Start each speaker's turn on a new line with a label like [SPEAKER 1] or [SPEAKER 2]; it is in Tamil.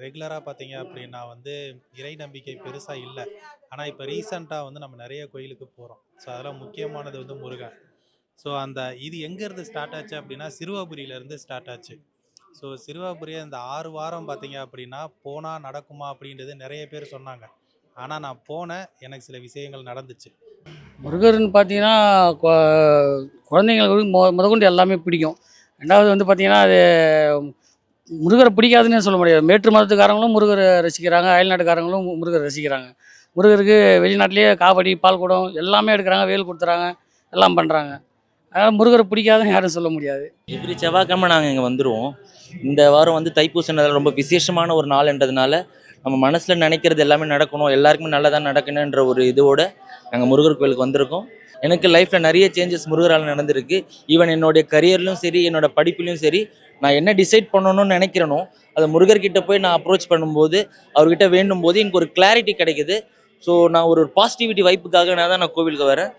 [SPEAKER 1] ரெகுலராக பார்த்தீங்க அப்படின்னா வந்து இறை நம்பிக்கை பெருசாக இல்லை. ஆனால் இப்போ ரீசெண்டாக வந்து நம்ம நிறைய கோயிலுக்கு போகிறோம். ஸோ அதெல்லாம் முக்கியமானது வந்து முருகன். ஸோ இது எங்கேருந்து ஸ்டார்ட் ஆச்சு அப்படின்னா சிறுவாபுரியிலேருந்து ஸ்டார்ட் ஆச்சு. ஸோ சிறுவாபுரி அந்த 6 வாரம் பார்த்தீங்க அப்படின்னா போனால் நடக்குமா அப்படின்றது நிறைய பேர் சொன்னாங்க. ஆனால் நான் போனேன், எனக்கு சில விஷயங்கள் நடந்துச்சு.
[SPEAKER 2] முருகர்னு பார்த்தீங்கன்னா, கொ குழந்தைங்களுக்கு முதற்கொண்டு எல்லாமே பிடிக்கும். 2வது வந்து பார்த்தீங்கன்னா, அது முருகர பிடிக்காதுன்னே சொல்ல முடியாது. மேற்று மதத்துக்காரங்களும் முருகர ரசிக்கிறாங்க, அயல்நாட்டுக்காரங்களும் முருகர ரசிக்கிறாங்க. முருகருக்கு வெளிநாட்டிலேயே காவடி, பால்குடம் எல்லாமே எடுக்குறாங்க, வேல் குடுத்துறாங்க, எல்லாம் பண்ணுறாங்க. அதனால் முருகர பிடிக்காதுன்னு யாரும் சொல்ல முடியாது.
[SPEAKER 3] எவ்ரி செவ்வாய்க்கிழமை நாங்கள் இங்கே வந்துடுவோம். இந்த வாரம் வந்து தைப்பூசம் ரொம்ப விசேஷமான ஒரு நாள்ன்றதுனால நம்ம மனசில் நினைக்கிறது எல்லாமே நடக்கணும், எல்லாருக்குமே நல்லதாக நடக்கணுன்ற ஒரு இதோட நாங்கள் முருகர் கோயிலுக்கு வந்திருக்கோம். எனக்கு லைஃப்பில் நிறைய சேஞ்சஸ் முருகரால் நடந்திருக்கு. ஈவன் என்னுடைய கரியர்லையும் சரி, என்னோட படிப்புலையும் சரி, நான் என்ன டிசைட் பண்ணணும்னு நினைக்கிறேனோ அதை முருகர்கிட்ட போய் நான் அப்ரோச் பண்ணும்போது, அவர்கிட்ட வேண்டும் போது எனக்கு ஒரு கிளாரிட்டி கிடைக்குது. ஸோ நான் ஒரு பாசிட்டிவிட்டி வைப்புக்காக நான் கோவிலுக்கு வரேன்.